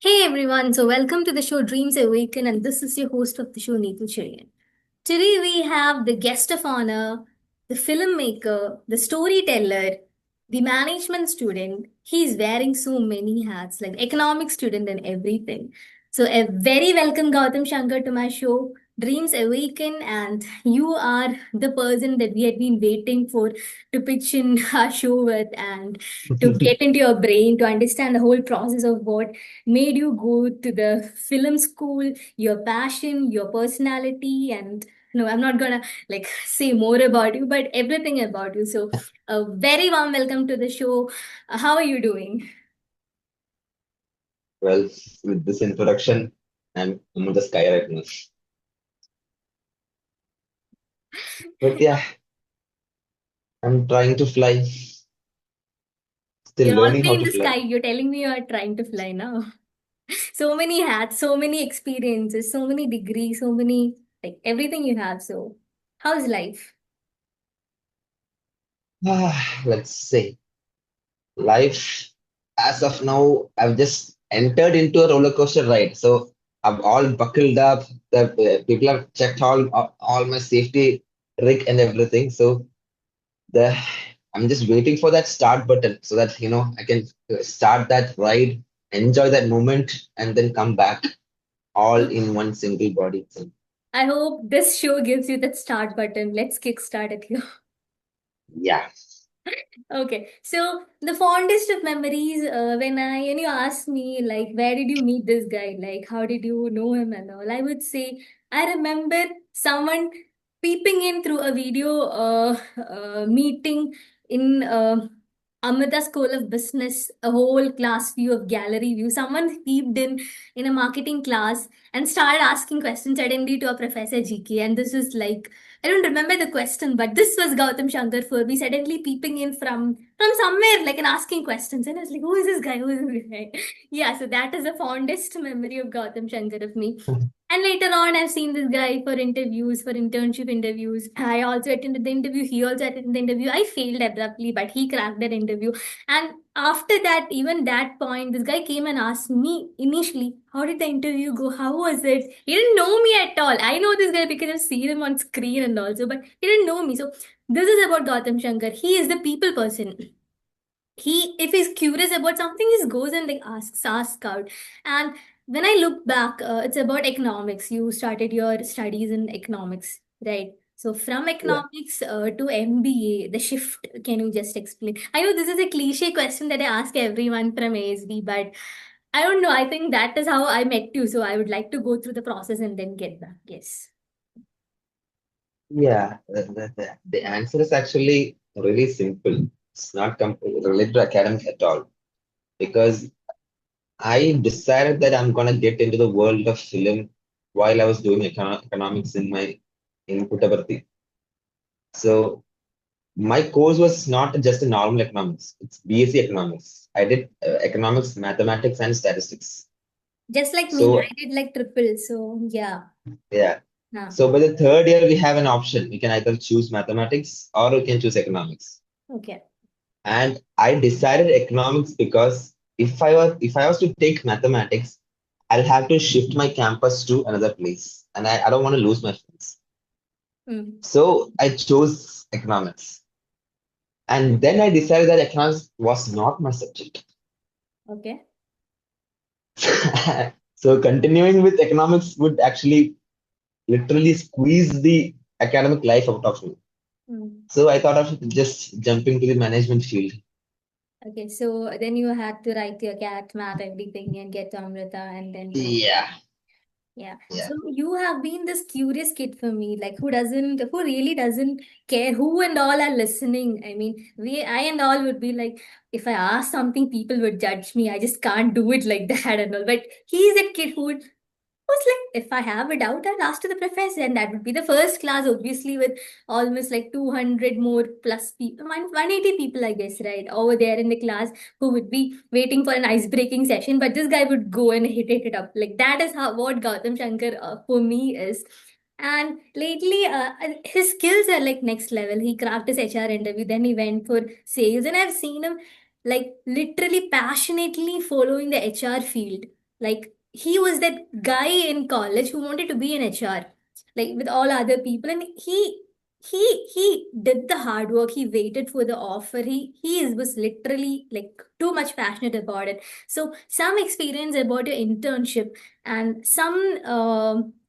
Hey everyone, so welcome to the show Dreams Awaken, and this is your host of the show, Neetu Cherian. Today we have the guest of honor, the filmmaker, the storyteller, the management student. He's wearing so many hats, like economic student and everything. So a very welcome Gautam Shankar to my show, Dreams Awaken, and you are the person that we had been waiting for to pitch in our show with and to get into your brain to understand the whole process of what made you go to the film school, your passion, your personality, and no, I'm not gonna say more about you, but everything about you. So, a very warm welcome to the show. How are you doing? Well, with this introduction, I'm in the sky right now. But yeah, I'm trying to fly, still You're learning already how in to the fly. sky. You're telling me you're trying to fly now. So many hats, so many experiences, so many degrees, so many everything you have. So, how's life? Let's say life as of now, I've just entered into a roller coaster ride. So I'm all buckled up. The people have checked all my safety rig and everything. So the I'm just waiting for that start button so that I can start that ride, enjoy that moment, and then come back all in one single body. So, I hope this show gives you that start button. Let's kickstart it here. yeah. Okay, so the fondest of memories, when you ask me like where did you meet this guy, like how did you know him and all, I would say I remember someone peeping in through a video meeting in Amrita School of Business, a whole class view of gallery view. Someone peeped in a marketing class and started asking questions suddenly to a Professor GK, and this was like I don't remember the question, but this was Gautam Shankar for me suddenly peeping in from somewhere, like and asking questions. And I was like, who is this guy? Who is this guy? Yeah, so that is the fondest memory of Gautam Shankar of me. And later on, I've seen this guy for interviews, for internship interviews. I also attended the interview. He also attended the interview. I failed abruptly, but he cracked that interview. And after that, even that point, this guy came and asked me initially, how did the interview go? How was it? He didn't know me at all. I know this guy because I've seen him on screen and also, but he didn't know me. So this is about Gautam Shankar. He is the people person. He, if he's curious about something, he goes and like asks out. And when I look back, it's about economics. You started your studies in economics, right? So from Yeah. economics to MBA, the shift, can you just explain? I know this is a cliche question that I ask everyone from ASD, but I don't know. I think that is how I met you. So I would like to go through the process and then get back. Yes. Yeah, the answer is actually really simple. It's not related to academics at all because I decided that I'm gonna get into the world of film while I was doing economics in Puttaparthi. So my course was not just a normal economics; it's BSc economics. I did economics, mathematics, and statistics. Just like me, So I did like triple. So yeah. yeah. Huh. So by the third year, we have an option. We can either choose mathematics or we can choose economics. Okay. And I decided economics because if I was to take mathematics, I'll have to shift my campus to another place. And I don't want to lose my friends. Mm. So I chose economics. And then I decided that economics was not my subject. Okay. So continuing with economics would actually literally squeeze the academic life out of me. Mm. So I thought of just jumping to the management field. Okay, so then you had to write your cat, math, everything, and get to Amrita, and then Yeah, yeah. yeah, So you have been this curious kid for me, like who really doesn't care who and all are listening. I mean, I and all would be like, if I ask something, people would judge me. I just can't do it like that and all. But he's a kid who would was like, if I have a doubt, I'll ask to the professor, and that would be the first class, obviously, with almost like 200 more plus people, 180 people, I guess, right, over there in the class who would be waiting for an ice breaking session. But this guy would go and hit it up. Like, that is how what Gautam Shankar for me is. And lately, his skills are like next level. He cracked his HR interview, then he went for sales, and I've seen him like literally passionately following the HR field. Like he was that guy in college who wanted to be an HR, like with all other people, and he did the hard work. He waited for the offer. Was literally like too much passionate about it. So some experience about your internship and some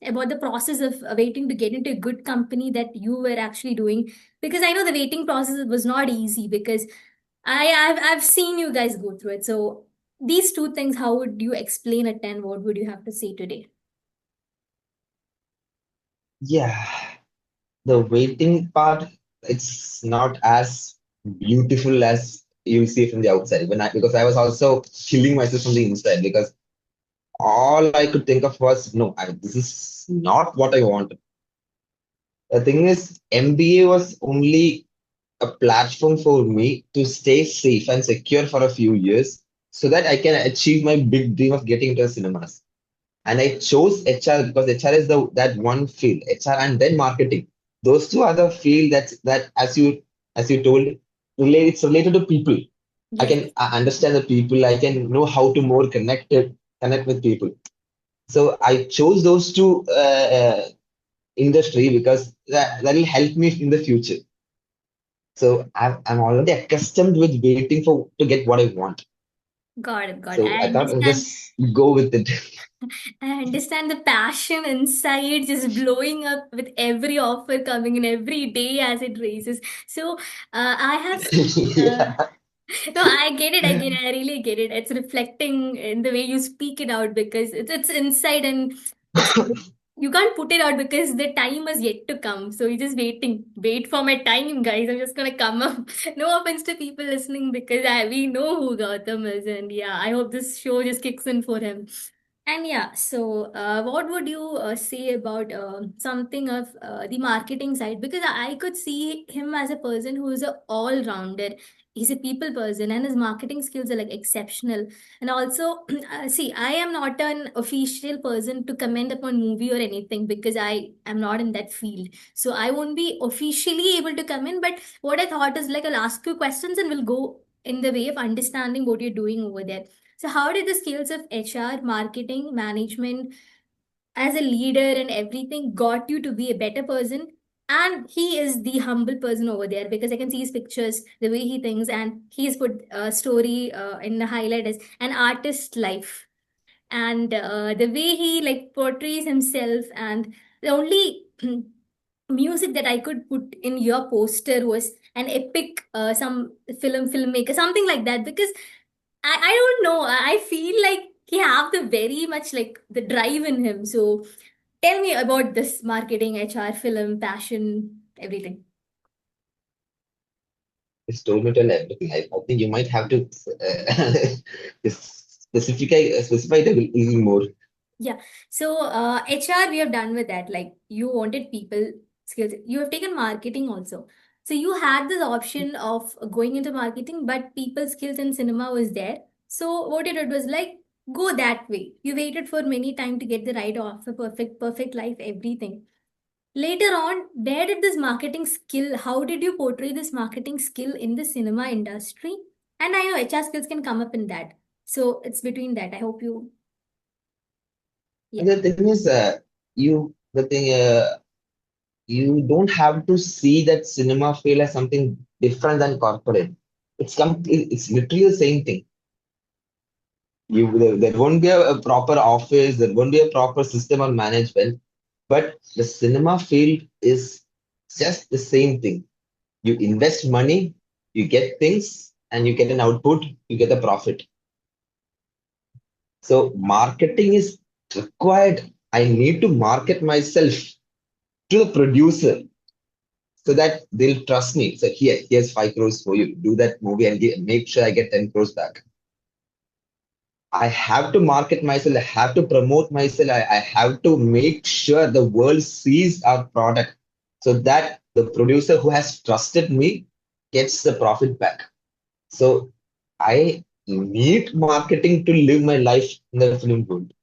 about the process of waiting to get into a good company that you were actually doing, because I know the waiting process was not easy, because I've seen you guys go through it. So these two things, how would you explain it and what would you have to say today? Yeah, the waiting part, it's not as beautiful as you see from the outside. Because I was also killing myself from the inside, because all I could think of was, no, this is not what I want. The thing is, MBA was only a platform for me to stay safe and secure for a few years so that I can achieve my big dream of getting into cinemas. And I chose HR because HR is the that one field, HR and then marketing. Those two are the field that as you told, it's related to people. I Yes. can understand the people. I can know how to more connect with people. So I chose those two industry because that will help me in the future. So I'm already accustomed with waiting for to get what I want. Got it, got it. So I thought I'll just go with it. I understand the passion inside just blowing up with every offer coming in every day as it raises. So I have Yeah. no, I get it. I get it. I really get it. It's reflecting in the way you speak it out, because it's inside, and it's you can't put it out because the time is yet to come. So you're just waiting. Wait for my time, guys. I'm just gonna come up. No offense to people listening, because we know who Gautam is, and yeah, I hope this show just kicks in for him. And yeah, so what would you say about something of the marketing side? Because I could see him as a person who is a all-rounder. He's a people person, and his marketing skills are like exceptional. And also, see, I am not an official person to comment upon movie or anything, because I am not in that field. So I won't be officially able to comment. But what I thought is like I'll ask you questions and we'll go in the way of understanding what you're doing over there. So, how did the skills of HR, marketing, management, as a leader and everything got you to be a better person? And he is the humble person over there, because I can see his pictures, the way he thinks, and he's put a story in the highlight as an artist life. And the way he like portrays himself, and the only music that I could put in your poster was an epic some filmmaker, something like that, because I don't know. I feel like he have the very much like the drive in him. So tell me about this marketing, HR, film, passion, everything. It's told me to tell everything. I think you might have to specify it a little more. Yeah. So HR, we have done with that. Like you wanted people skills. You have taken marketing also. So you had this option of going into marketing, but people skills in cinema was there. So what you did was like go that way. You waited for many time to get the right offer, perfect life, everything. Later on, where did this marketing skill, how did you portray this marketing skill in the cinema industry? And I know HR skills can come up in that. So it's between that. I hope you, And yeah. the thing is, you don't have to see that cinema feel as something different than corporate. It's literally the same thing. There won't be a proper office, there won't be a proper system or management, but the cinema field is just the same thing. You invest money, you get things, and you get an output, you get a profit. So marketing is required. I need to market myself to the producer so that they'll trust me. So here's 5 crores for you. Do that movie and make sure I get 10 crores back. I have to market myself. I have to promote myself. I have to make sure the world sees our product so that the producer who has trusted me gets the profit back. So I need marketing to live my life in the film world.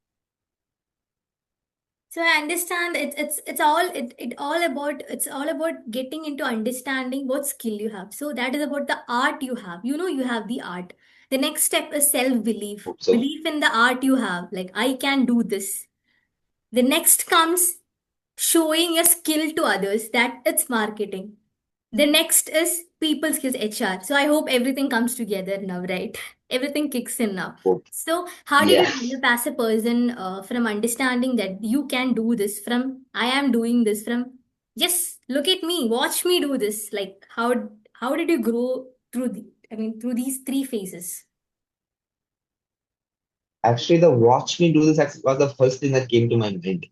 So I understand it's all it's all about getting into understanding what skill you have. So that is about the art you have. You know you have the art. The next step is self belief, Hope so. belief in the art you have, like, I can do this. The next comes showing your skill to others, that it's marketing. The next is people skills, HR. So I hope everything comes together now, right? Everything kicks in now. Hope. So how did you Yeah. develop as a person from understanding that you can do this, from I am doing this, from just look at me, watch me do this? Like how did you grow through through these three phases? Actually, the watch me do this was the first thing that came to my mind.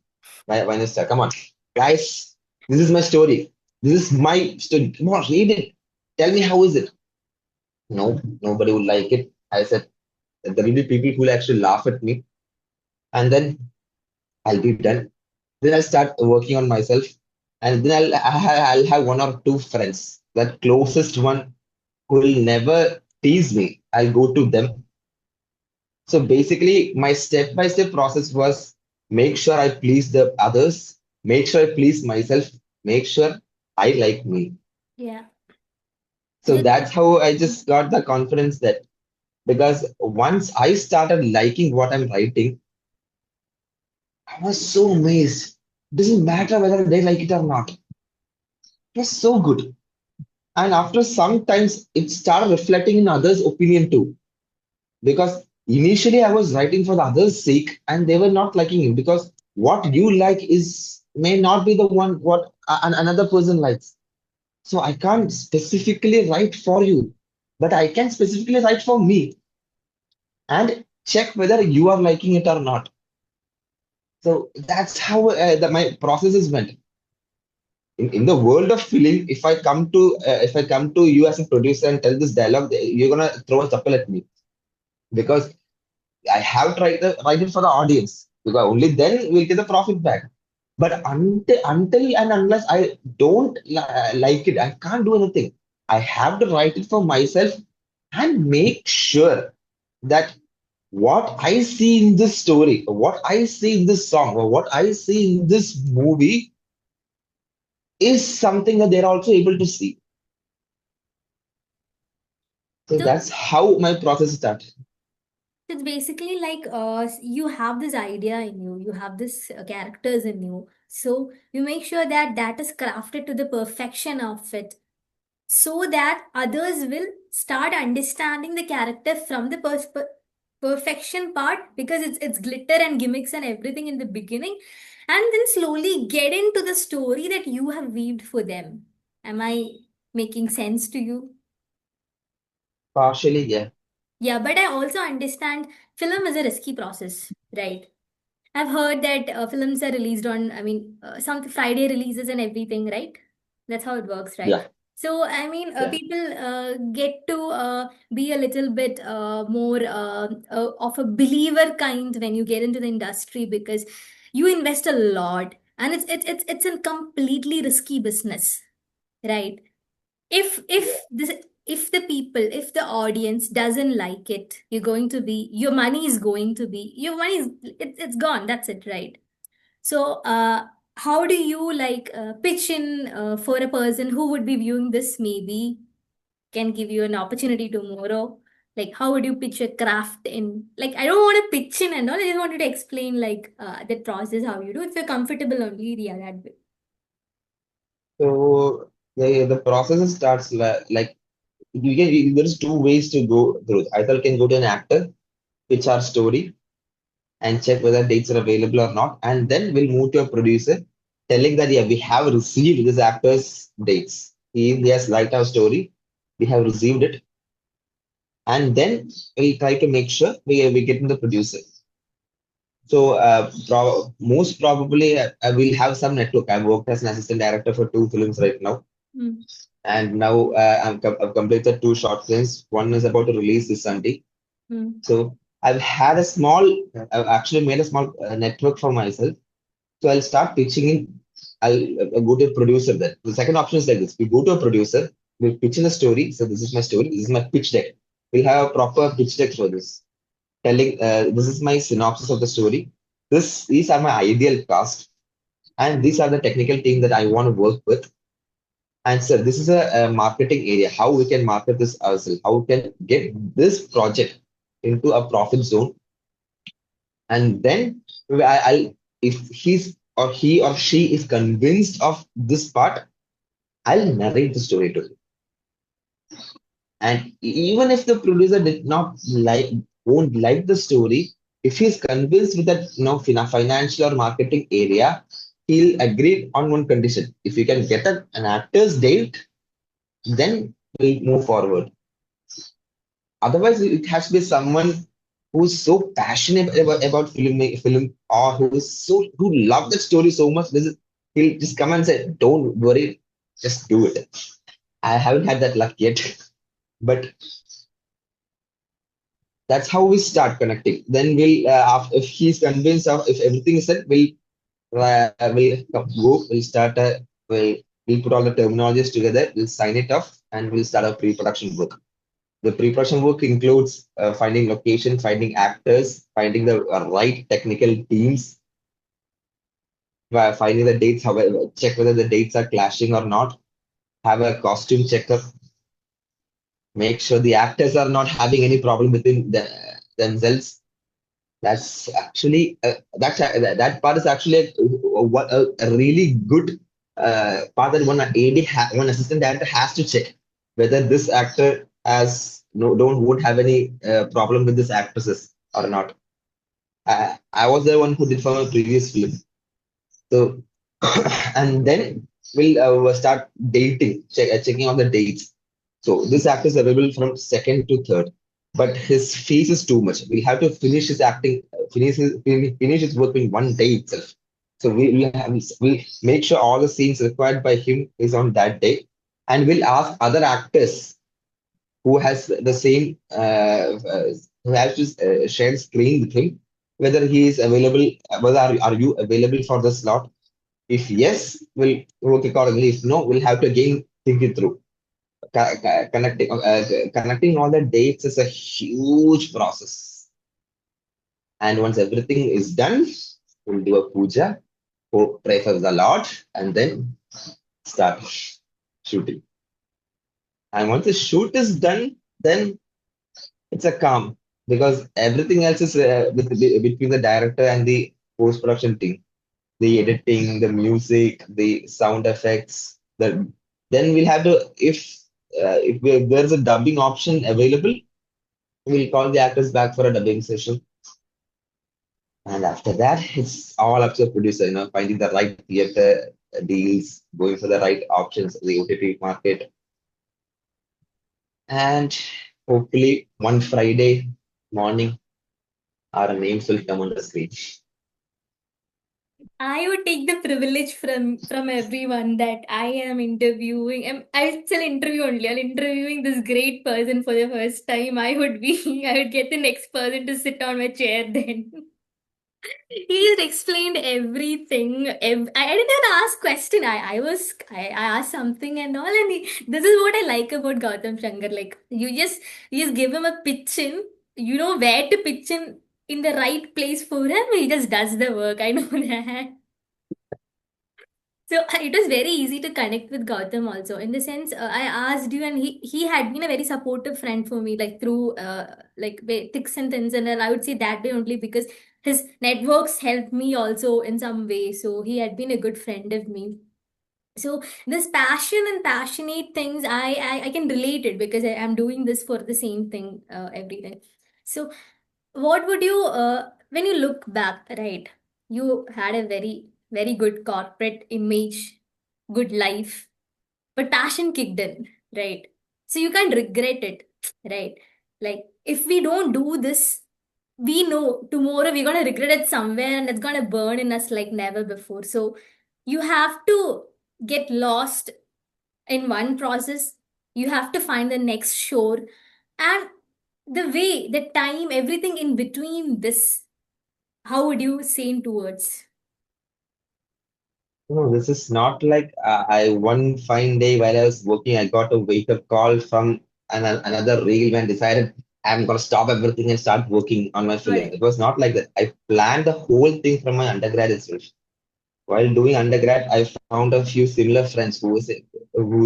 When I said, come on, guys, this is my story. This is my story. Come on, read it. Tell me how is it? No, nobody would like it. I said, there will be people who will actually laugh at me, and then I'll be done. Then I'll start working on myself, and then I'll have one or two friends. That closest one who will never tease me. I'll go to them. So basically, my step-by-step process was make sure I please the others, make sure I please myself, make sure I like me. Yeah. So Just, that's how I just got the confidence that because once I started liking what I'm writing, I was so amazed. Doesn't matter whether they like it or not. It was so good. And after some times, it started reflecting in others' opinion too. Because initially I was writing for the others' sake, and they were not liking it because what you like is may not be the one what another person likes. So I can't specifically write for you, but I can specifically write for me and check whether you are liking it or not. So that's how my processes went. In the world of film, if I come to you as a producer and tell this dialogue, you're gonna throw a chappal at me because I have tried to write it for the audience because only then we'll get the profit back. But until and unless I don't like it, I can't do anything. I have to write it for myself and make sure that what I see in this story, what I see in this song, or what I see in this movie is something that they're also able to see. So so that's how my process started. it's basically like you have this idea in you, you have this characters in you. So you make sure that that is crafted to the perfection of it, so that others will start understanding the character from the perfection part, because it's glitter and gimmicks and everything in the beginning, and then slowly get into the story that you have weaved for them. Am I making sense to you? Partially, yeah. Yeah, but I also understand film is a risky process, right? I've heard that films are released on, some Friday releases and everything, right? That's how it works, right? Yeah, So, yeah. people get to be a little bit more of a believer kind when you get into the industry, because you invest a lot, and it's a completely risky business, right? Yeah. If the people, if the audience doesn't like it, you're going to be, your money is going to be, your money is, it's gone, that's it, right? So how do you like pitch in for a person who would be viewing this, maybe can give you an opportunity tomorrow? Like how would you pitch a craft in, like, I don't want to pitch in and all, I just wanted to explain like that process, how you do, if you're comfortable only, yeah, that way. So the process starts like there's two ways to go through. Either can go to an actor, pitch our story, and check whether dates are available or not, and then we'll move to a producer, telling that yeah, we have received this actor's dates. He has liked our story, we have received it, and then we try to make sure we get in the producer. So most probably I will have some network. I've worked as an assistant director for two films right now, Mm. and now I've completed two short films. One is about to release this Sunday. Mm. So I've actually made a small network for myself. So I'll start pitching in. I'll go to a producer then. The second option is like this. We go to a producer, we pitch in a story. So this is my story. This is my pitch deck. We'll have a proper pitch deck for this. Telling this is my synopsis of the story. These are my ideal cast, and these are the technical team that I want to work with. And sir, this is a marketing area. How we can market this ourselves? How we can get this project into a profit zone? And then I'll, if he's or he or she is convinced of this part, I'll narrate the story to him. And even if the producer did not like, won't like the story, if he's convinced with that, financial or marketing area, he'll agree on one condition. If you can get an actor's date, then we'll move forward. Otherwise, it has to be someone who's so passionate about film, or who love that story so much. He'll just come and say, "Don't worry, just do it." I haven't had that luck yet, but that's how we start connecting. Then if he's convinced of, if everything is set, we'll start we'll put all the terminologies together, we'll sign it off, and we'll start our pre-production work. The pre-production work includes finding location, finding actors, finding the right technical teams, finding the dates, however, check whether the dates are clashing or not, have a costume checker, make sure the actors are not having any problem within themselves. That's actually that part is actually a really good part that one assistant director has to check whether this actor has no don't won't have any problem with this actresses or not. I was the one who did for my previous film, so and then we'll start checking on the dates. So this actor is available from second to third, but his fees is too much. We have to finish his acting, finish his work in one day itself. So we'll make sure all the scenes required by him is on that day, and we'll ask other actors who has the same who has to share screen with him whether he is available. Whether are you available for the slot? If yes, we'll work accordingly. If no, we'll have to again think it through. Connecting all the dates is a huge process. And once everything is done, we'll do a puja, pray for the Lord, and then start shooting. And once the shoot is done, then it's a calm because everything else is between the director and the post production team. The editing, the music, the sound effects. Then we'll have to if there's a dubbing option available, we'll call the actors back for a dubbing session. And after that, it's all up to the producer, finding the right theater deals, going for the right options, the OTT market, and hopefully one Friday morning, our names will come on the screen. I would take the privilege from everyone that I am interviewing. I still interview only. I'm interviewing this great person for the first time. I would be. I would get the next person to sit on my chair then. He just explained everything. I didn't even ask question. I asked something and all, and this is what I like about Gautam Shankar. Like you just give him a pitch in. You know where to pitch in the right place for him. He just does the work. I know that. So it was very easy to connect with Gautam also. In the sense, I asked you, and he had been a very supportive friend for me, like through thick and thins, and I would say that way only because his networks helped me also in some way. So he had been a good friend of me. So this passion and passionate things, I can relate it because I am doing this for the same thing every day. So what would you, when you look back, right? You had a very good corporate image, good life, but passion kicked in, right? So you can't regret it, right? Like, if we don't do this, we know tomorrow we're gonna regret it somewhere and it's gonna burn in us like never before. So you have to get lost in one process, you have to find the next shore, and the way, the time, everything in between this, how would you say in two words? No, this is not like I one fine day while I was working, I got a wake up call from another reel and decided I'm gonna stop everything and start working on my film. Right. It was not like that. I planned the whole thing from my undergrad itself. While doing undergrad, I found a few similar friends who's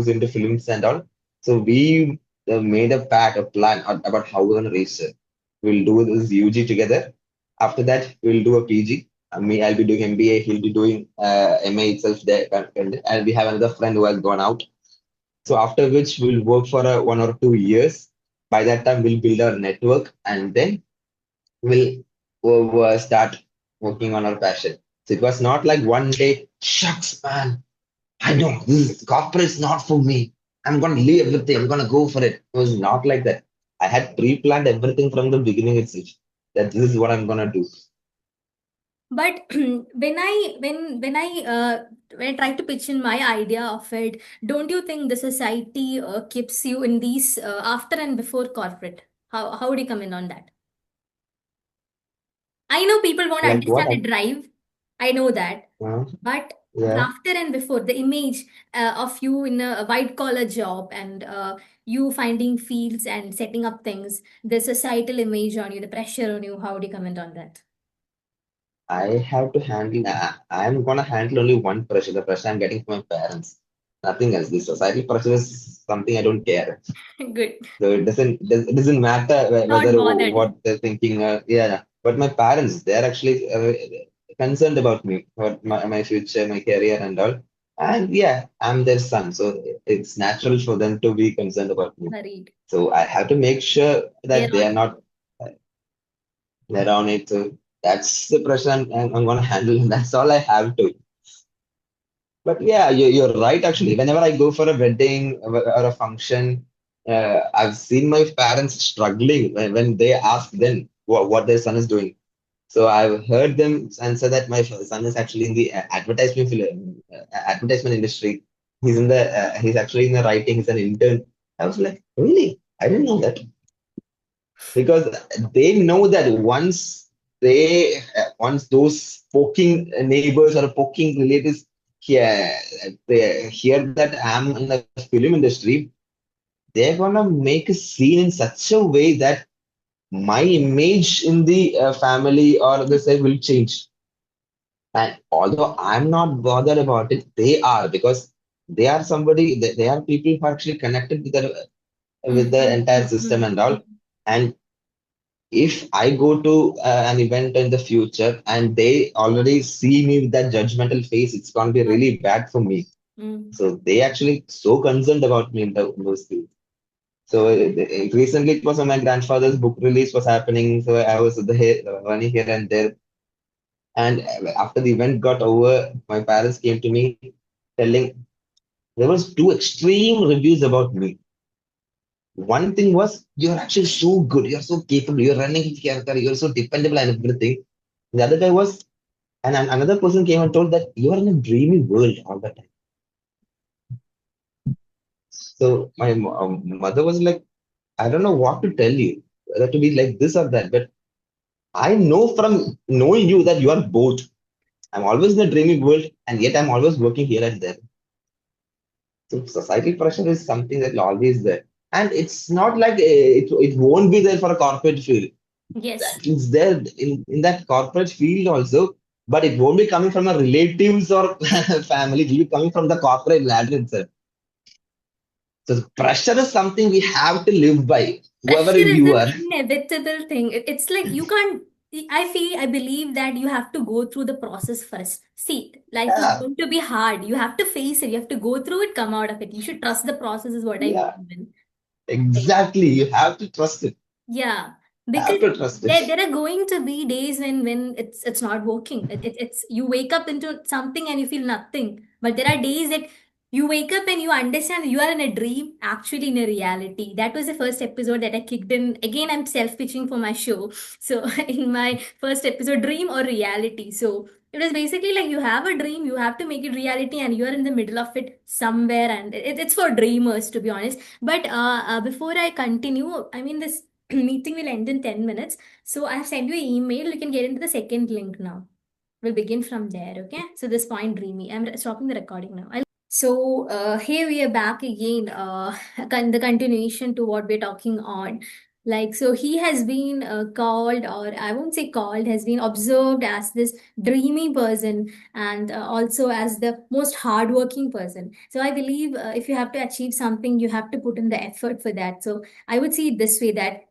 into films and all. So we made a pact, a plan about how we're gonna reach it. We'll do this UG together. After that, we'll do a PG. I'll be doing MBA. He'll be doing MA itself there, and we have another friend who has gone out. So after which we'll work for 1 or 2 years. By that time, we'll build our network, and then we'll start working on our passion. So it was not like one day, shucks, man, I know this corporate is not for me. I'm gonna leave everything. I'm gonna go for it. It was not like that. I had pre-planned everything from the beginning itself. That this is what I'm gonna do. But when I try to pitch in my idea of it, don't you think the society keeps you in these after and before corporate? How would you come in on that? I know people won't Like what? understand the drive. I know that. Uh, But yeah, after and before, the image of you in a white collar job and you finding fields and setting up things, the societal image on you, the pressure on you, how would you comment on that? I have to handle. I'm gonna handle only one pressure. The pressure I'm getting from my parents. Nothing else. The societal pressure is something I don't care. Good. So it doesn't matter Not whether what bothered. they're thinking. Yeah. But my parents, they're actually concerned about me, about my future, my career, and all. And yeah, I'm their son, so it's natural for them to be concerned about me. Worried. So I have to make sure They're that they on are it. not they're on it. So that's the pressure I'm gonna handle, and that's all I have to. But yeah, you're right. Actually, whenever I go for a wedding or a function, I've seen my parents struggling when they ask them what their son is doing. So I've heard them answer that my son is actually in the advertisement industry. He's actually in the writing. He's an intern. I was like, really? I didn't know that because they know that once those poking neighbors or poking relatives here they hear that I'm in the film industry, they're gonna make a scene in such a way that my image in the family or the side will change. And although I'm not bothered about it, they are because they are people who are actually connected with Mm, the mm, entire mm, system mm, and all. mm. And if I go to an event in the future and they already see me with that judgmental face, it's going to be Got really it. bad for me. Mm. So they actually so concerned about me in those things. So recently it was on my grandfather's book release was happening. So I was running here and there. And after the event got over, my parents came to me telling there was two extreme reviews about me. One thing was you're actually so good, you're so capable, you're running his character, you're so dependable and everything. The other guy was, and another person came and told that you are in a dreamy world all the time. So my mother was like, I don't know what to tell you, whether to be like this or that, but I know from knowing you that you are both. I'm always in a dreamy world, and yet I'm always working here and there. So societal pressure is something that always there, and it's not like it won't be there for a corporate field. Yes. That is there in that corporate field also, but it won't be coming from a relatives or family. It will be coming from the corporate ladder itself. So pressure is something we have to live by, whoever Pressure is you an are. inevitable thing. It's like you can't. I believe that you have to go through the process first. See, life is Yeah, going to be hard. You have to face it. You have to go through it, come out of it. You should trust the process, is what I yeah, believe in. Right. exactly. You have to trust it. Yeah, because Have to trust it. there are going to be days when it's not working. It's you wake up into something and you feel nothing. But there are days that you wake up and you understand you are in a dream, actually in a reality. That was the first episode that I kicked in. Again, I'm self-pitching for my show. So in my first episode, dream or reality. So it was basically like you have a dream, you have to make it reality, and you are in the middle of it somewhere. And it's for dreamers, to be honest. But before I continue, I mean, this meeting will end in 10 minutes. So I have sent you an email. You can get into the second link now. We'll begin from there, okay? So this point, Dreamy. I'm stopping the recording now. Here we are back again. The continuation to what we're talking on. Like, so he has been called, or I won't say called, has been observed as this dreamy person, and also as the most hardworking person. So I believe if you have to achieve something, you have to put in the effort for that. So I would see it this way, that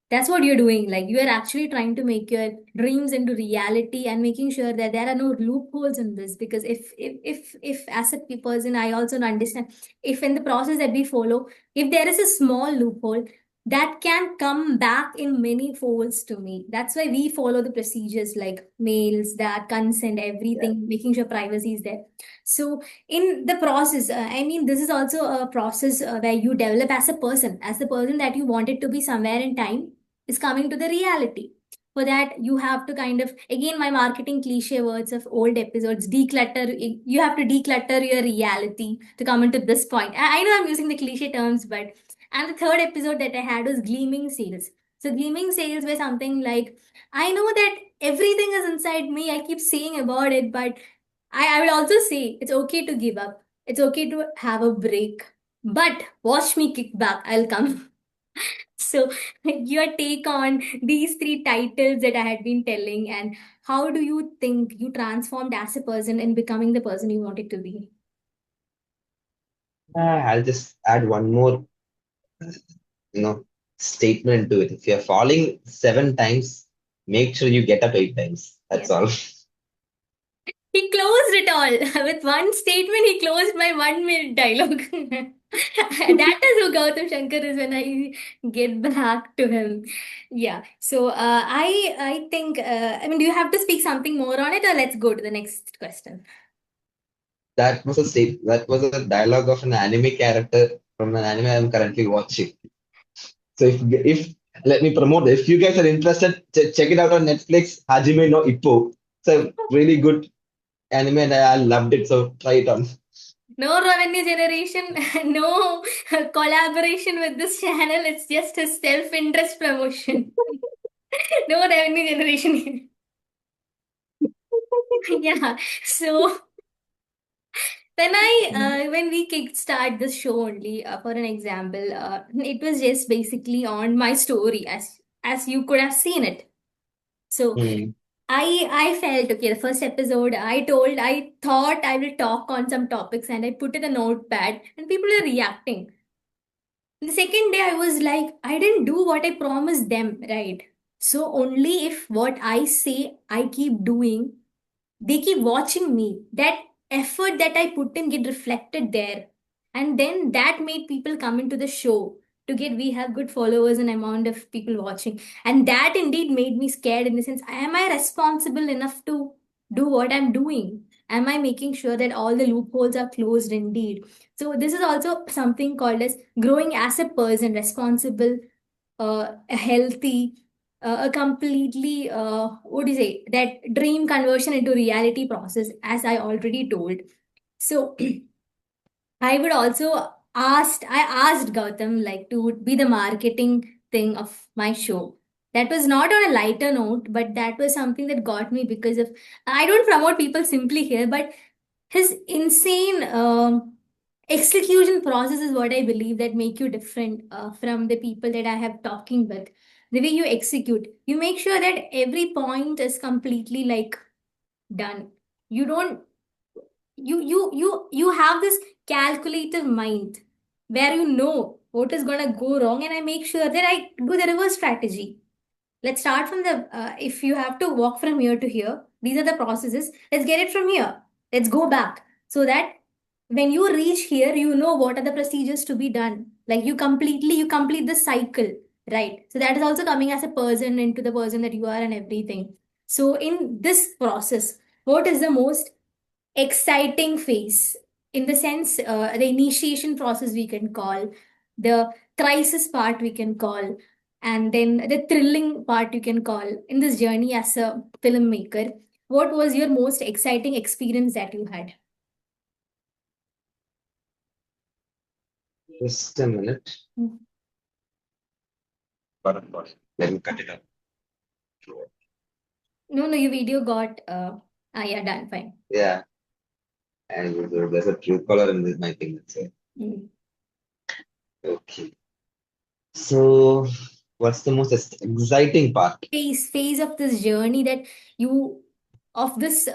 that's what you're doing. Like, you are actually trying to make your dreams into reality and making sure that there are no loopholes in this. Because if as a person, I also understand, if in the process that we follow, if there is a small loophole, that can come back in many folds to me. That's why we follow the procedures, like mails, that consent, Yeah. everything, making sure privacy is there. So in the process, I mean, this is also a process where you develop as a person, as the person that you wanted to be somewhere in time is coming to the reality. For that, you have to kind of, again, my marketing cliche words of old episodes, declutter. You have to declutter your reality to come into this point. I know I'm using the cliche terms, but and the third episode that I had was gleaming sales. So gleaming sales were something like, I know that everything is inside me. I keep saying about it, but I will also say it's okay to give up. It's okay to have a break. But watch me kick back. I'll come. So, your take on these three titles that I had been telling, and how do you think you transformed as a person in becoming the person you wanted to be? I'll just add one more, you know, statement to it. If you're falling 7 times, make sure you get up 8 times. Yeah. That's all. He closed it all with one statement. He closed my 1 minute dialogue. That is who Gautam Shankar is when I get back to him. Yeah. So I think I mean, do you have to speak something more on it, or let's go to the next question? That was a dialogue of an anime character from an anime I'm currently watching. So if let me promote it. If you guys are interested, check it out on Netflix. Hajime no Ippo. It's a really good anime and I loved it. So try it on. No revenue generation, no collaboration with this channel. It's just a self-interest promotion. No revenue generation. Yeah. So when we kickstart this show only, for an example, it was just basically on my story, as you could have seen it. So Mm. I felt okay. The first episode, I thought I will talk on some topics, and I put in a notepad, and people are reacting. The second day, I was like, I didn't do what I promised them, right? So only if what I say I keep doing, they keep watching me. That effort that I put in get reflected there. And then that made people come into the show to get, we have good followers and amount of people watching. And that indeed made me scared, in the sense, am I responsible enough to do what I'm doing? Am I making sure that all the loopholes are closed indeed? So this is also something called as growing as a person, responsible, a healthy, a completely, what do you say, that dream conversion into reality process, as I already told. So I would also I asked Gautam like to be the marketing thing of my show. That was not on a lighter note, but that was something that got me, because of, I don't promote people simply here, but his insane execution process is what I believe that make you different from the people that I have talking with. The way you execute, you make sure that every point is completely like done. You don't, you have this calculative mind where you know what is gonna go wrong, and I make sure that I do the reverse strategy. Let's start from the, if you have to walk from here to here, these are the processes. Let's get it from here. Let's go back, so that when you reach here, you know what are the procedures to be done. Like, you complete the cycle, right? So that is also coming as a person into the person that you are and everything. So in this process, what is the most exciting phase, in the sense, the initiation process we can call, the crisis part we can call, and then the thrilling part you can call, in this journey as a filmmaker, what was your most exciting experience that you had? Just a minute. Mm. Got. Let me cut it up. No, your video got yeah, done, fine. Yeah. And there's a true color in this, my thing. That's it. Mm. Okay. So. What's the most exciting part? Phase of this journey that you of this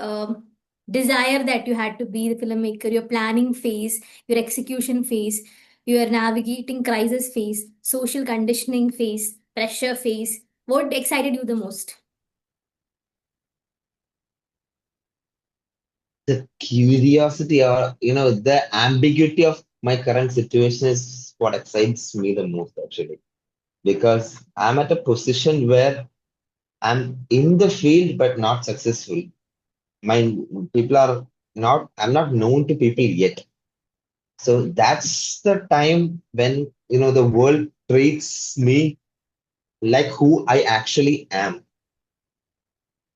desire that you had to be the filmmaker, your planning phase, your execution phase, your navigating crisis phase, social conditioning phase, pressure phase. What excited you the most? The curiosity, or the ambiguity of my current situation is what excites me the most, actually, because I'm at a position where I'm in the field but not successful. My people are not, I'm not known to people yet. So that's the time when the world treats me like who I actually am.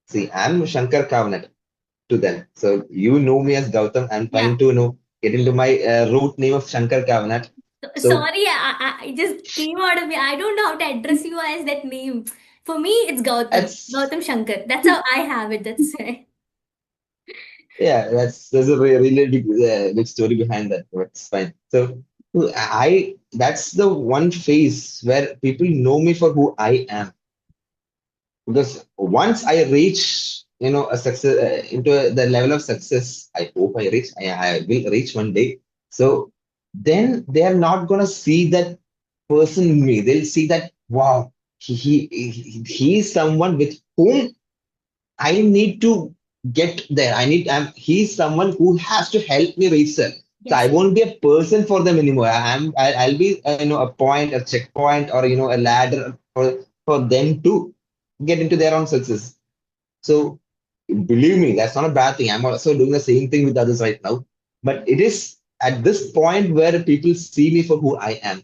See, I'm Shankar Kavanat to them. So you know me as Gautam. I'm Yeah. trying to get into my root name of Shankar Kavanat. So Sorry, I just came out of me. I don't know how to address you as that name. For me, it's Gautam. that's Gautam Shankar. That's how I have it. That's why. yeah, there's a really big story behind that, but it's fine. So that's the one phase where people know me for who I am, because once I reach a success into the level of success, I hope I will reach one day. So then they are not gonna see that person in me. They'll see that, wow, he is someone with whom I need to get there. He's someone who has to help me reach there. So I Yes. won't be a person for them anymore. I'll be a point, a checkpoint, or a ladder for them to get into their own success. So believe me, that's not a bad thing. I'm also doing the same thing with others right now. But it is at this point where people see me for who I am.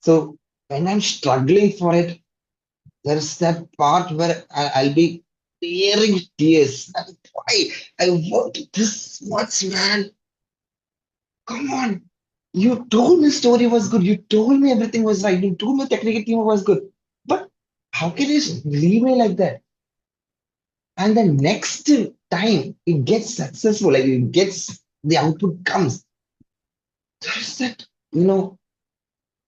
So when I'm struggling for it, there's that part where I'll be tearing tears. Why? I worked this much, man. Come on. You told me story was good. You told me everything was right. You told me technical team was good. But how can you leave me like that? And the next time it gets successful, like it gets the output comes. There's that,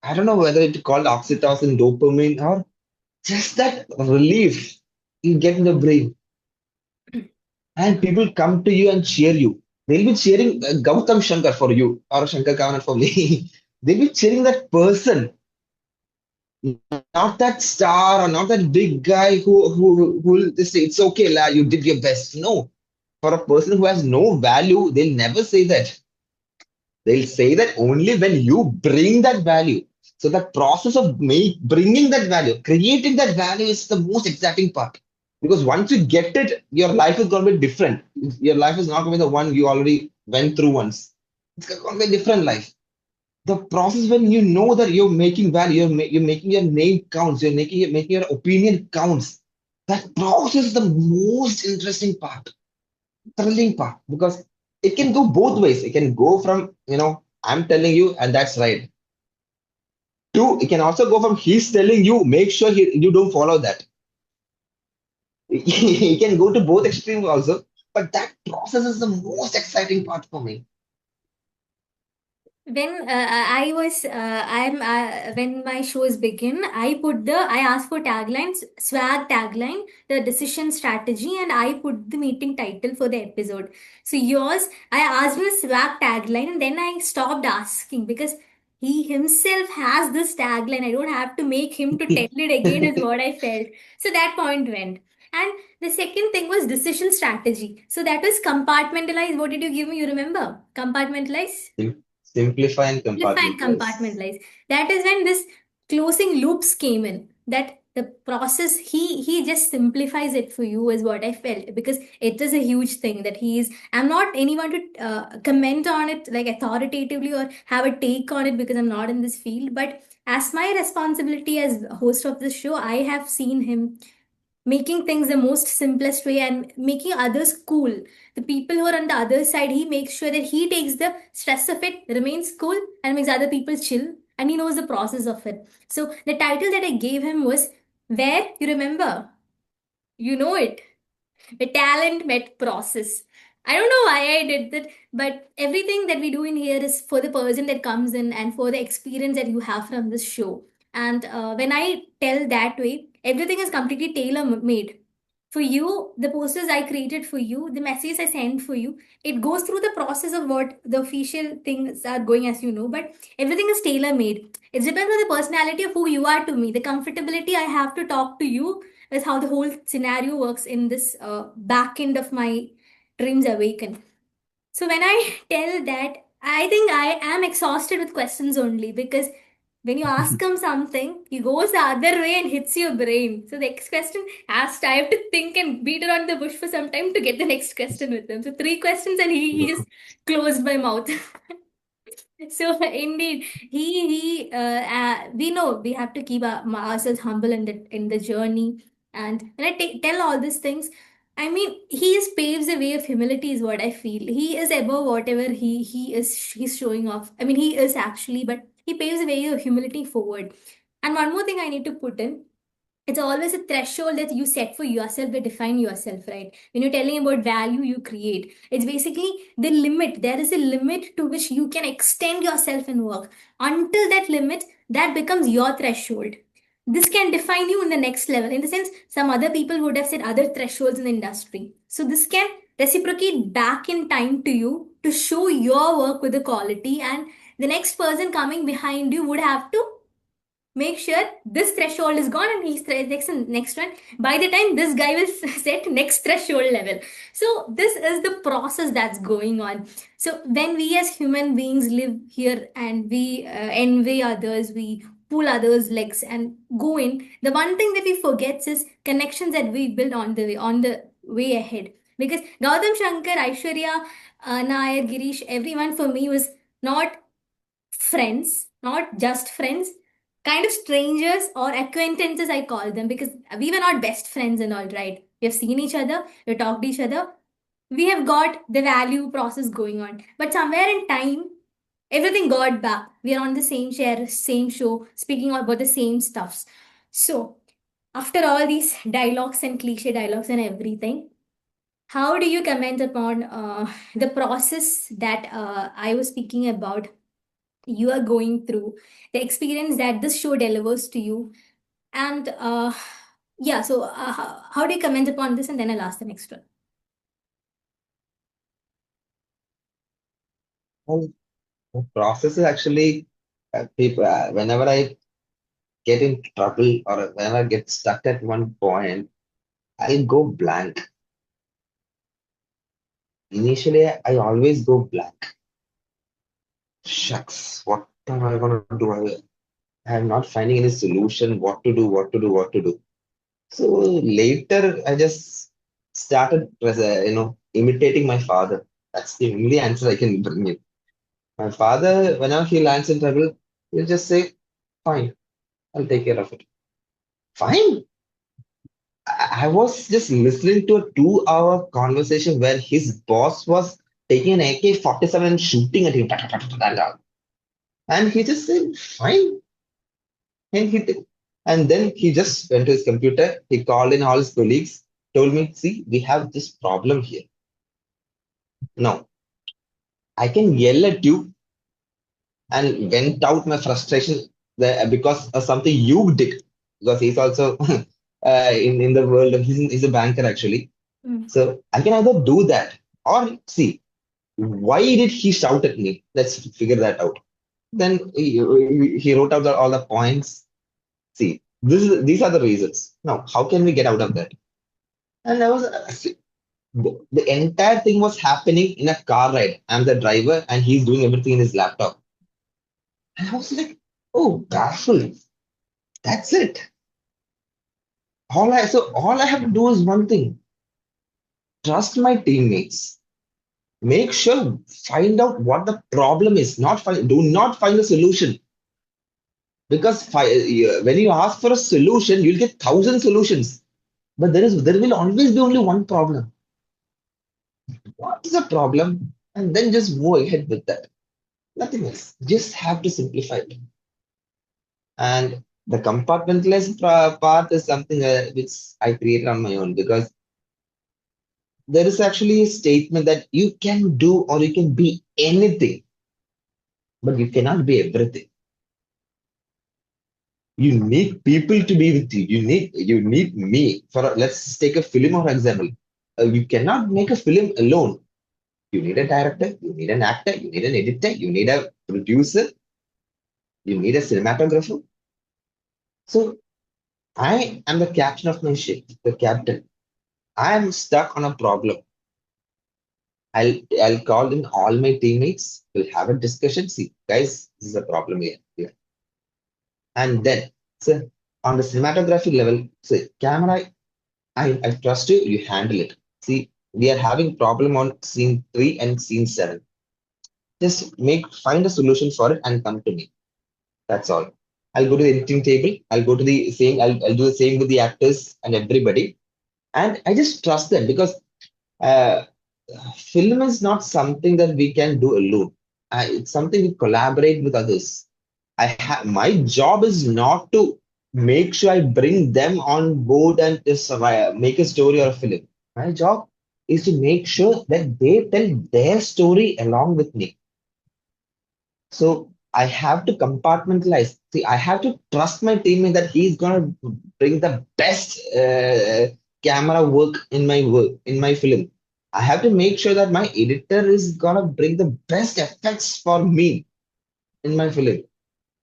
I don't know whether it's called oxytocin, dopamine, or just that relief you get in the brain. And people come to you and cheer you. They'll be cheering Gautam Shankar for you or Shankar Kavanat for me. They'll be cheering that person, not that star or not that big guy who will just say it's okay, la, you did your best. No, for a person who has no value, they'll never say that. They'll say that only when you bring that value. So the process of bringing that value, creating that value is the most exciting part. Because once you get it, your life is going to be different. Your life is not going to be the one you already went through once. It's going to be a different life. The process when you know that you're making value, you're making your name counts, you're making your opinion counts. That process is the most interesting part, thrilling part, because it can go both ways. It can go from, I'm telling you, and that's right. Two, it can also go from he's telling you, make sure you don't follow that. It can go to both extremes also, but that process is the most exciting part for me. When I was I'm when my shows begin, I ask for taglines, swag tagline, the decision strategy, and I put the meeting title for the episode. So yours, I asked for a swag tagline, and then I stopped asking because he himself has this tagline. I don't have to make him to tell it again, is what I felt. So that point went. And the second thing was decision strategy. So that was compartmentalize. What did you give me? You remember? Compartmentalize? Simplify and Simplify and compartmentalize. compartmentalize. That is when this closing loops came in. That the process he just simplifies it for you is what I felt, because it is a huge thing that he is. I'm not anyone to comment on it like authoritatively or have a take on it because I'm not in this field. But as my responsibility as host of this show, I have seen him making things the most simplest way and making others cool. The people who are on the other side, he makes sure that he takes the stress of it, remains cool, and makes other people chill, and he knows the process of it. So the title that I gave him was Where You Remember, You Know It. The talent met process. I don't know why I did that, but everything that we do in here is for the person that comes in and for the experience that you have from this show. And when I tell that way, everything is completely tailor made for you. The posters I created for you, the messages I send for you, it goes through the process of what the official things are going, as you know, but everything is tailor made. It depends on the personality of who you are to me. The comfortability I have to talk to you is how the whole scenario works in this back end of my dreams awaken. So when I tell that, I think I am exhausted with questions only, because when you ask him something, he goes the other way and hits your brain. So the next question asked, I have to think and beat around the bush for some time to get the next question with him. So three questions and he just closed my mouth. So indeed, we know we have to keep ourselves humble in the journey. And when I tell all these things, I mean, he is paves the way of humility, is what I feel. He is above whatever he's showing off. I mean, he is actually, but he paves the way of humility forward. And one more thing I need to put in, it's always a threshold that you set for yourself that define yourself, right? When you're telling about value you create, it's basically the limit. There is a limit to which you can extend yourself and work. Until that limit, that becomes your threshold. This can define you in the next level. In the sense, some other people would have set other thresholds in the industry. So this can reciprocate back in time to you to show your work with the quality, and the next person coming behind you would have to make sure this threshold is gone and he's next one. By the time this guy will set next threshold level. So this is the process that's going on. So when we as human beings live here and we envy others, we pull others legs and go in, the one thing that we forget is connections that we build on the way ahead. Because Gautam Shankar, Aishwarya, Nair, Girish, everyone for me was not friends, not just friends, kind of strangers or acquaintances, I call them, because we were not best friends and all, right? We have seen each other, we talked to each other, we have got the value process going on. But somewhere in time, everything got back. We are on the same chair, same show, speaking about the same stuffs. So, after all these dialogues and cliche dialogues and everything, how do you comment upon the process that I was speaking about, you are going through, the experience that this show delivers to you? And yeah, so how do you comment upon this? And then I'll ask the next one. Well, the process is actually people. Whenever I get in trouble or whenever I get stuck at one point, I'll go blank. Initially, I always go blank. Shucks, what am I gonna do? I'm not finding any solution. What to do? What to do? What to do? So later, I just started, imitating my father. That's the only answer I can bring in. My father, whenever he lands in trouble, he'll just say, "Fine, I'll take care of it." Fine. I was just listening to a 2 hour conversation where his boss was taking an AK-47 and shooting at him. And he just said, "Fine." And he did. And then he just went to his computer. He called in all his colleagues, told me, "See, we have this problem here. Now, I can yell at you," and vent out my frustration because of something you did. Because he's also in the world, he's a banker actually. Mm. So I can either do that or see, why did he shout at me? Let's figure that out. Then he wrote out all the points. See, these are the reasons. Now, how can we get out of that? And I was the entire thing was happening in a car ride. I'm the driver, and he's doing everything in his laptop. And I was like, oh, powerful. That's it. All I have to do is one thing: trust my teammates. Make sure find out what the problem is. Do not find a solution, because when you ask for a solution, you'll get thousand solutions. But there will always be only one problem. What is the problem? And then just move ahead with that. Nothing else. Just have to simplify it. And the compartmentalized part is something which I created on my own, because there is actually a statement that you can do or you can be anything, but you cannot be everything. You need people to be with you. You need me. Let's take a film or example. You cannot make a film alone. You need a director, you need an actor, you need an editor, you need a producer, you need a cinematographer. So I am the captain of my ship, the captain. I am stuck on a problem. I'll call in all my teammates. We'll have a discussion. See, guys, this is a problem here. And then, so on the cinematography level, say, camera, I trust you, you handle it. See, we are having problem on scene 3 and scene 7. Just find a solution for it and come to me. That's all. I'll go to the editing table. I'll go to the same. I'll do the same with the actors and everybody. And I just trust them because uh, film is not something that we can do alone. It's something we collaborate with others. My job is not to make sure I bring them on board and just make a story or a film. My job is to make sure that they tell their story along with me. So I have to compartmentalize. See, I have to trust my teammate that he's gonna bring the best camera work in my film. I have to make sure that my editor is gonna bring the best effects for me in my film.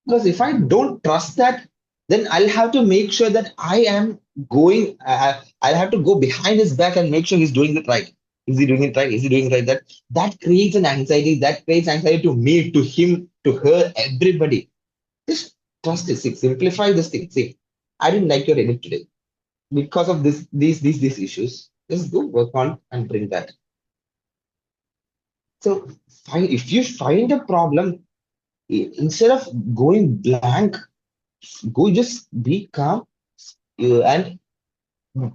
Because if I don't trust that, then I'll have to make sure that I am going. I'll have to go behind his back and make sure he's doing it right. Is he doing it right? Is he doing it right? That creates an anxiety. That creates anxiety to me, to him, to her, everybody. Just trust it. See, simplify this thing. See, I didn't like your edit today because of these issues. Just go work on and bring that. So, if you find a problem, instead of going blank, go just be calm and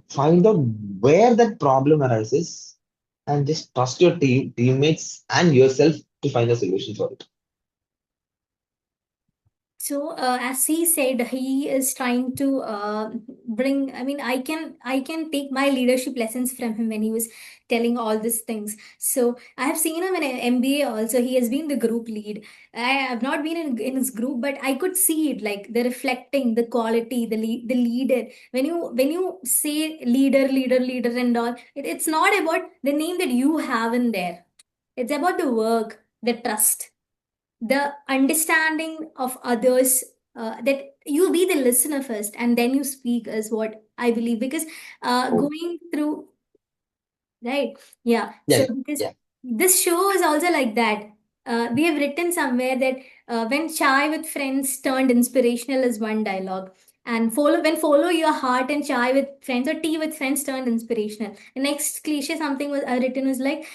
find out where that problem arises and just trust your teammates and yourself to find a solution for it. So, as he said, he is trying to bring. I mean, I can take my leadership lessons from him when he was telling all these things. So, I have seen him in an MBA also. He has been the group lead. I have not been in his group, but I could see it, like the reflecting, the quality, the leader. When you say leader, leader, leader, and all, it's not about the name that you have in there. It's about the work, the trust, the understanding of others, that you be the listener first and then you speak, is what I believe. Because Oh, going through, right, yeah, so yeah, because yeah. this show is also like that. We have written somewhere that when chai with friends turned inspirational is one dialogue, and follow your heart and chai with friends or tea with friends turned inspirational. The next cliche something was written was like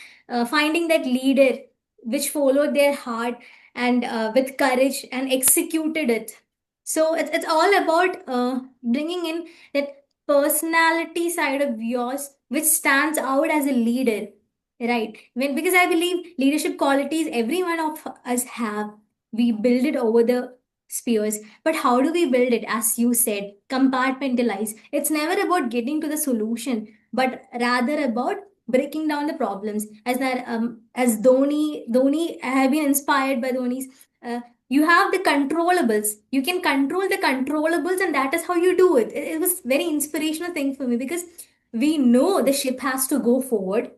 finding that leader which followed their heart and with courage and executed it. So it's all about bringing in that personality side of yours which stands out as a leader, right? Because I believe leadership qualities every one of us have. We build it over the spheres, but how do we build it? As you said, compartmentalize. It's never about getting to the solution, but rather about breaking down the problems. As Dhoni, I have been inspired by Dhoni's. Uh, you have the controllables. You can control the controllables, and that is how you do it. It was very inspirational thing for me because we know the ship has to go forward.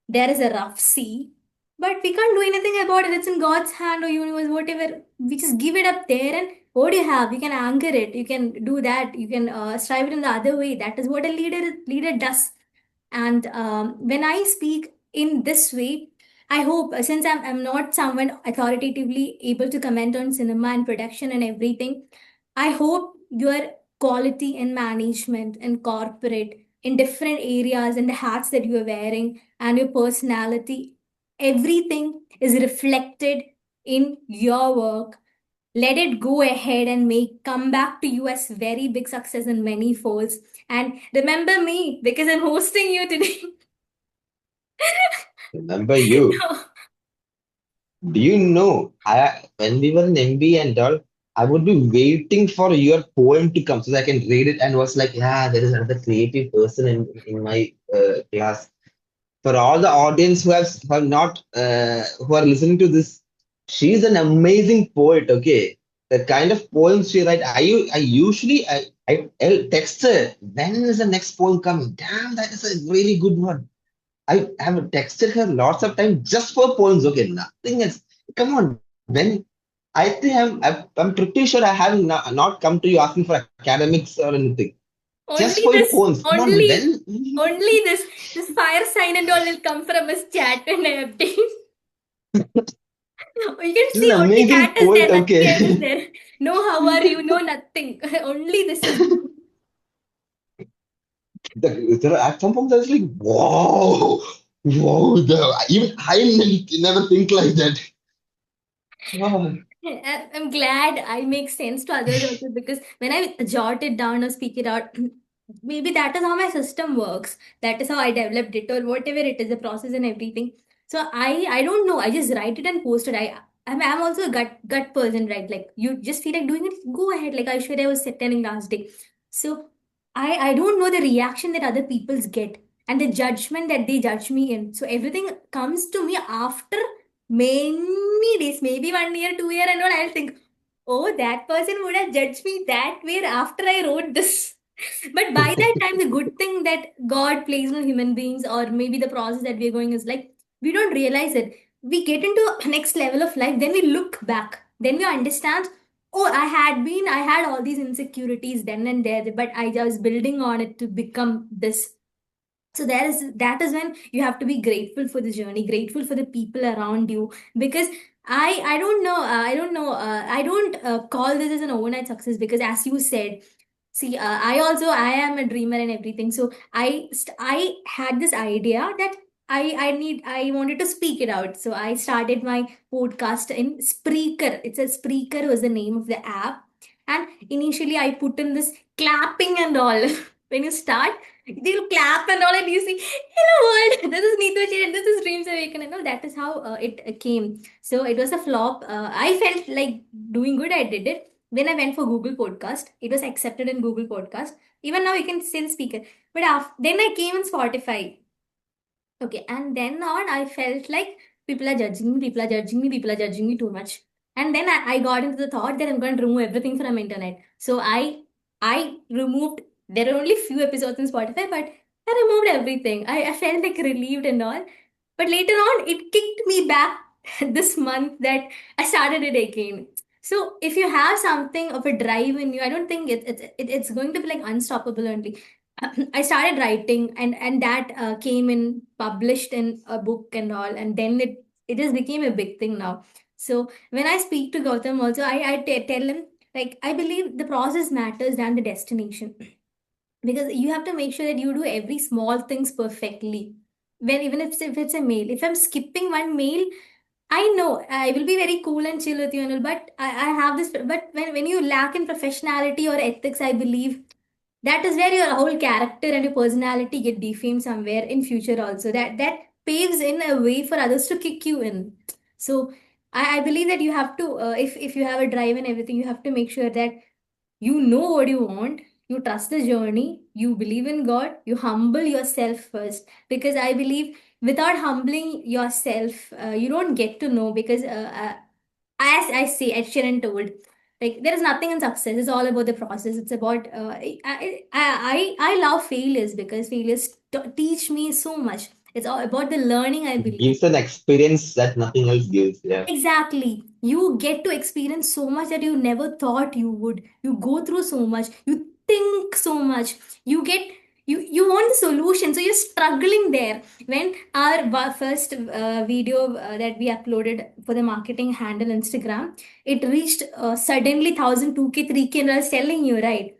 There is a rough sea, but we can't do anything about it. It's in God's hand or universe, whatever. We just give it up there, and what do you have? You can anchor it. You can do that. You can strive it in the other way. That is what a leader does. And when I speak in this way, I hope, since I'm not someone authoritatively able to comment on cinema and production and everything, I hope your quality in management and corporate in different areas and the hats that you are wearing and your personality, everything is reflected in your work. Let it go ahead and make come back to you as very big success in many folds. And remember me because I'm hosting you today. Remember you. Do you know? When we were in MBA and all, I would be waiting for your poem to come so that I can read it and was like, yeah, there is another creative person in my class. For all the audience who are listening to this, she's an amazing poet. Okay, the kind of poems she write, I usually I'll text her, when is the next poem coming? Damn, that is a really good one. I have texted her lots of times just for poems. Okay, nothing else. Come on, when I think I'm pretty sure I have not come to you asking for academics or anything. Just Only for your this, poems. Come on, only, when? only this fire sign and all will come from his chat and everything. You can She's see an only amazing chat is poet. there, nothing else is Okay. there. No, how are you? No, nothing. Only this is. At some point, I was like, whoa, whoa. Even I never think like that. Wow. I'm glad I make sense to others also, because when I jot it down or speak it out, maybe that is how my system works. That is how I developed it, or whatever it is, the process and everything. So I don't know. I just write it and post it. I'm also a gut person, right? Like you just feel like doing it, go ahead. Like Aishwarya was telling last day. So I don't know the reaction that other people's get and the judgment that they judge me in. So everything comes to me after many days, maybe 1 year, 2 year, and all. I'll think, oh, that person would have judged me that way after I wrote this. But by that time, the good thing that God plays on human beings, or maybe the process that we're going, is like we don't realize it. We get into a next level of life, then we look back, then we understand. Oh, I had all these insecurities then and there, but I was building on it to become this. So that is when you have to be grateful for the journey, grateful for the people around you, because I don't know, I don't call this as an overnight success, because as you said, see, I am a dreamer and everything. So I had this idea that I wanted to speak it out. So I started my podcast in Spreaker. It's a Spreaker was the name of the app. And initially I put in this clapping and all. When you start, they'll clap and all, and you see, hello world, this is Neetu Jain, and this is Dreams Awaken, and all. That is how it came. So it was a flop. I felt like doing good. I did it. Then I went for Google Podcast. It was accepted in Google Podcast. Even now, you can still speak it. But then I came in Spotify. Okay, and then on, I felt like people are judging me, people are judging me, people are judging me too much. And then I got into the thought that I'm going to remove everything from internet. So I removed. There are only few episodes in Spotify, but I removed everything. I felt like relieved and all. But later on, it kicked me back this month that I started it again. So if you have something of a drive in you, I don't think it's going to be like unstoppable only. I started writing, and that came in published in a book and all, and then it just became a big thing now. So when I speak to Gautam also, tell him, like, I believe the process matters than the destination, because you have to make sure that you do every small things perfectly. When even if it's a mail, if I'm skipping one mail, I know I will be very cool and chill with you and all, but I have this. But when you lack in professionality or ethics, I believe that is where your whole character and your personality get defamed somewhere in future also. That paves in a way for others to kick you in. So I believe that you have to, if you have a drive and everything, you have to make sure that you know what you want, you trust the journey, you believe in God, you humble yourself first. Because I believe without humbling yourself, you don't get to know. Because as I say, Ed Sheeran told, like, there is nothing in success. It's all about the process. It's about I love failures, because failures teach me so much. It's all about the learning, I It believe. gives an experience that nothing else gives. Yeah. Exactly. You get to experience so much that you never thought you would. You go through so much. You think so much. You get you want the solution. So you're struggling there. When our first video that we uploaded for the marketing handle Instagram, it reached suddenly 1,000, 2K, 3K, and I was telling you, right?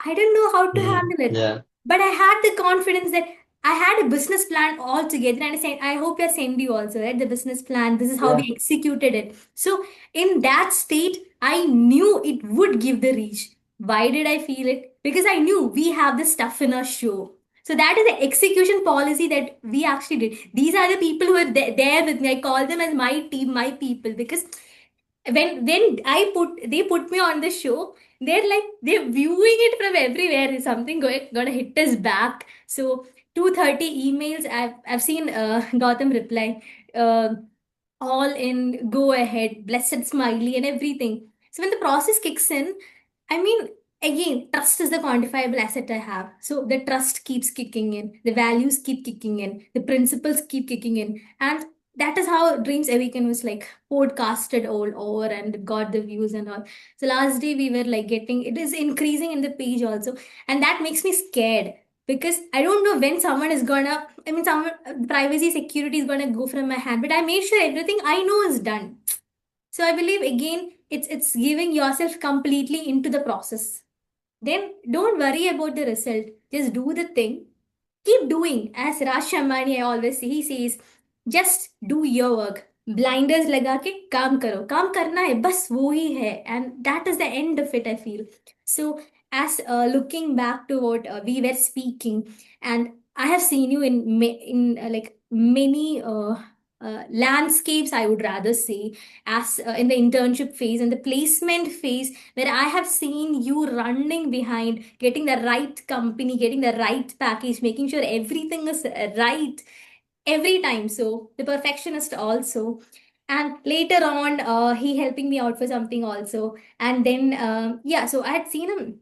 I didn't know how to Mm, handle it. yeah. But I had the confidence that I had a business plan all together, and I hope I send you also, right? The business plan. This is how Yeah. we executed it. So in that state, I knew it would give the reach. Why did I feel it? Because I knew we have the stuff in our show. So that is the execution policy that we actually did. These are the people who are there with me. I call them as my team, my people, because when they put me on the show, they're viewing it from everywhere. Is something gonna hit us back. So 230 emails I've seen Gautam reply, uh, all in go ahead, blessed smiley and everything. So when the process kicks in, I mean, again, trust is the quantifiable asset I have. So the trust keeps kicking in, the values keep kicking in, the principles keep kicking in. And that is how Dreams Awaken was like podcasted all over and got the views and all. So last day we were like getting, it is increasing in the page also. And that makes me scared because I don't know when someone is gonna, I mean, someone, privacy security is gonna go from my hand, but I made sure everything I know is done. So I believe again, it's giving yourself completely into the process. Then don't worry about the result. Just do the thing. Keep doing. As Raj Shamani I always say, he says, just do your work. Blinders लगा के काम करो. काम करना है, बस वो ही है. And that is the end of it, I feel. So as looking back to what we were speaking, and I have seen you in like many landscapes, I would rather say, as in the internship phase and the placement phase, where I have seen you running behind, getting the right company, getting the right package, making sure everything is right every time. So the perfectionist also. And later on, he helping me out for something also. And then, yeah, so I had seen him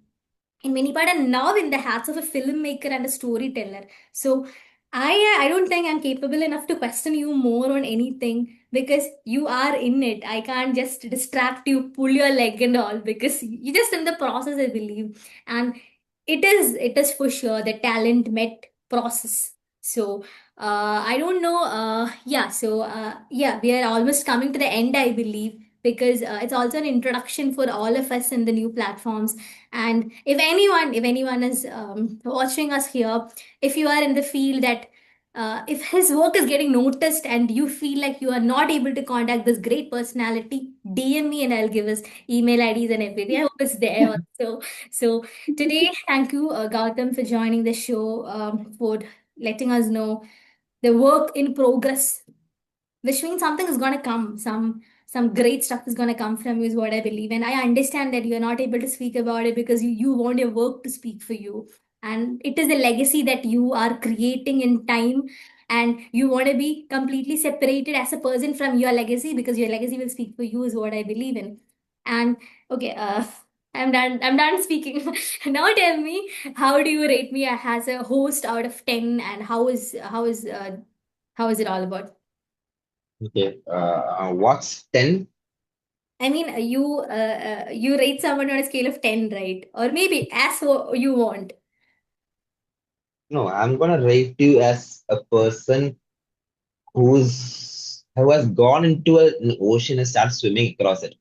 in many part and now in the hats of a filmmaker and a storyteller. So I don't think I'm capable enough to question you more on anything because you are in it. I can't just distract you, pull your leg and all because you're just in the process, I believe. And it is for sure the talent met process. So I don't know. Yeah, so yeah, we are almost coming to the end, I believe, because it's also an introduction for all of us in the new platforms. And if anyone is watching us here, if you are in the field that if his work is getting noticed and you feel like you are not able to contact this great personality, DM me and I'll give his email IDs and everything. I hope it's there also. So today, thank you, Gautam, for joining the show, for letting us know the work in progress, which means something is going to come, some great stuff is going to come from you, is what I believe. And I understand that you're not able to speak about it because you want your work to speak for you, and it is a legacy that you are creating in time, and you want to be completely separated as a person from your legacy because your legacy will speak for you, is what I believe in. And okay, I'm done speaking. Now tell me, how do you rate me as a host out of 10, and how is it all about? Okay. What's 10? I mean, you rate someone on a scale of 10, right? Or maybe as you want. No, I'm gonna rate you as a person who has gone into an ocean and started swimming across it.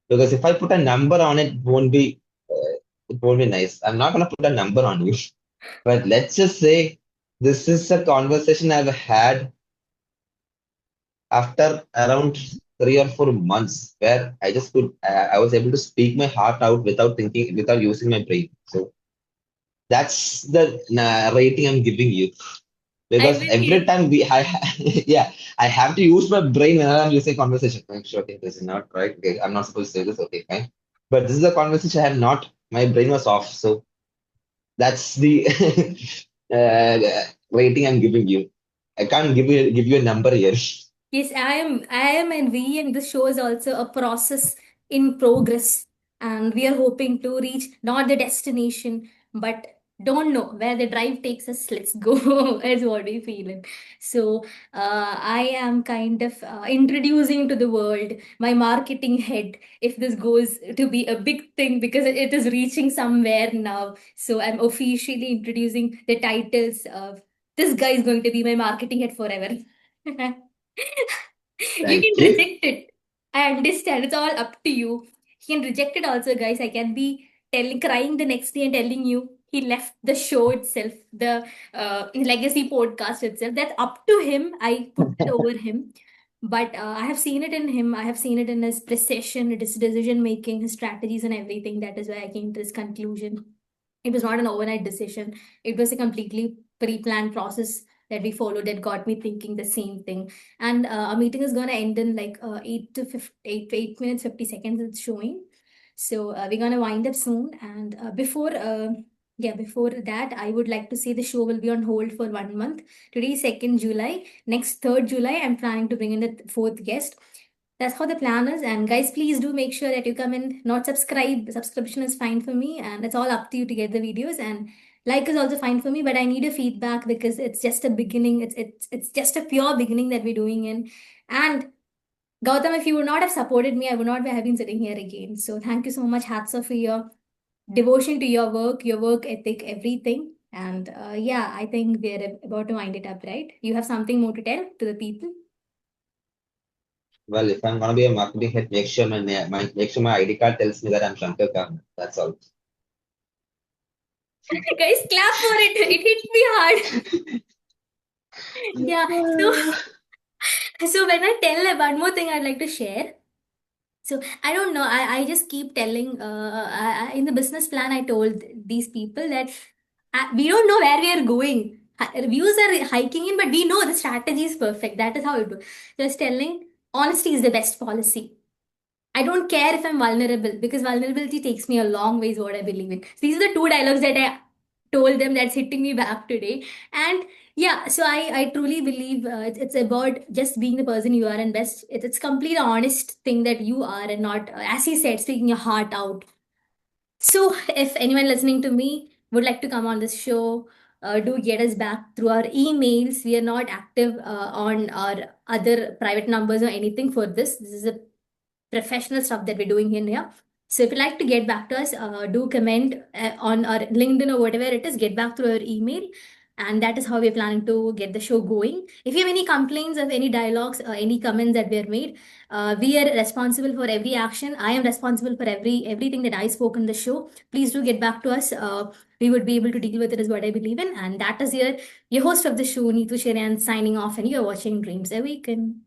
Because if I put a number on it, it won't be nice. I'm not gonna put a number on you. But let's just say this is a conversation I've had after around 3 or 4 months where I was able to speak my heart out without thinking, without using my brain. So that's the rating I'm giving you. I Because every believe. time yeah, I have to use my brain whenever I'm using conversation. I'm sure, okay, this is not right. Okay, I'm not supposed to say this. Okay, fine. But this is a conversation I have not, my brain was off. So that's the rating I'm giving you. I can't give you a number here. Yes, I am, and we, and this show is also a process in progress. And we are hoping to reach not the destination, but don't know where the drive takes us. Let's go, is what we feel. So I am kind of introducing to the world my marketing head, if this goes to be a big thing, because it is reaching somewhere now. So I'm officially introducing the titles of this guy is going to be my marketing head forever. You Thank can you. reject it. I understand. It's all up to you. He can reject it also, guys. I can be telling, crying the next day and telling you he left the show itself, the legacy podcast itself. That's up to him. I put it over him. But I have seen it in him. I have seen it in his precision, his decision making, his strategies, and everything. That is why I came to this conclusion. It was not an overnight decision. It was a completely pre-planned process that we followed that got me thinking the same thing. And our meeting is going to end in like 8 minutes 50 seconds. It's showing. So we're going to wind up soon. And before that, I would like to say the show will be on hold for 1 month. Today is 2nd July. Next 3rd July, I'm planning to bring in the fourth guest. That's how the plan is. And guys, please do make sure that you come in, not subscribe. Subscription is fine for me, and it's all up to you to get the videos. And like is also fine for me, but I need a feedback because it's just a beginning. It's just a pure beginning that we're doing in. And Gautam, if you would not have supported me, I would not have been sitting here again. So thank you so much. Hats off for your devotion to your work ethic, everything. And yeah, I think we're about to wind it up, right? You have something more to tell to the people? Well, if I'm gonna be a marketing head, make sure my ID card tells me that I'm Shankar Khan. That's all. Guys, clap for it. It hit me hard. Yeah. So, so when I tell one more thing I'd like to share. So I don't know. I just keep telling. In the business plan, I told these people that we don't know where we are going. Reviews are hiking in, but we know the strategy is perfect. That is how it works. Just telling honesty is the best policy. I don't care if I'm vulnerable because vulnerability takes me a long ways what I believe in. So these are the two dialogues that I told them that's hitting me back today. And yeah, so I truly believe it's about just being the person you are and best. It's complete honest thing that you are and not, as he said, speaking your heart out. So if anyone listening to me would like to come on this show, do get us back through our emails. We are not active on our other private numbers or anything for this. This is a professional stuff that we're doing in here. So if you'd like to get back to us, do comment on our LinkedIn or whatever it is, get back through our email. And that is how we're planning to get the show going. If you have any complaints of any dialogues or any comments that were made, we are responsible for every action. I am responsible for everything that I spoke in the show. Please do get back to us. We would be able to deal with it is what I believe in. And that is your host of the show, Neetu Sherian, signing off, and you're watching Dreams Awaken.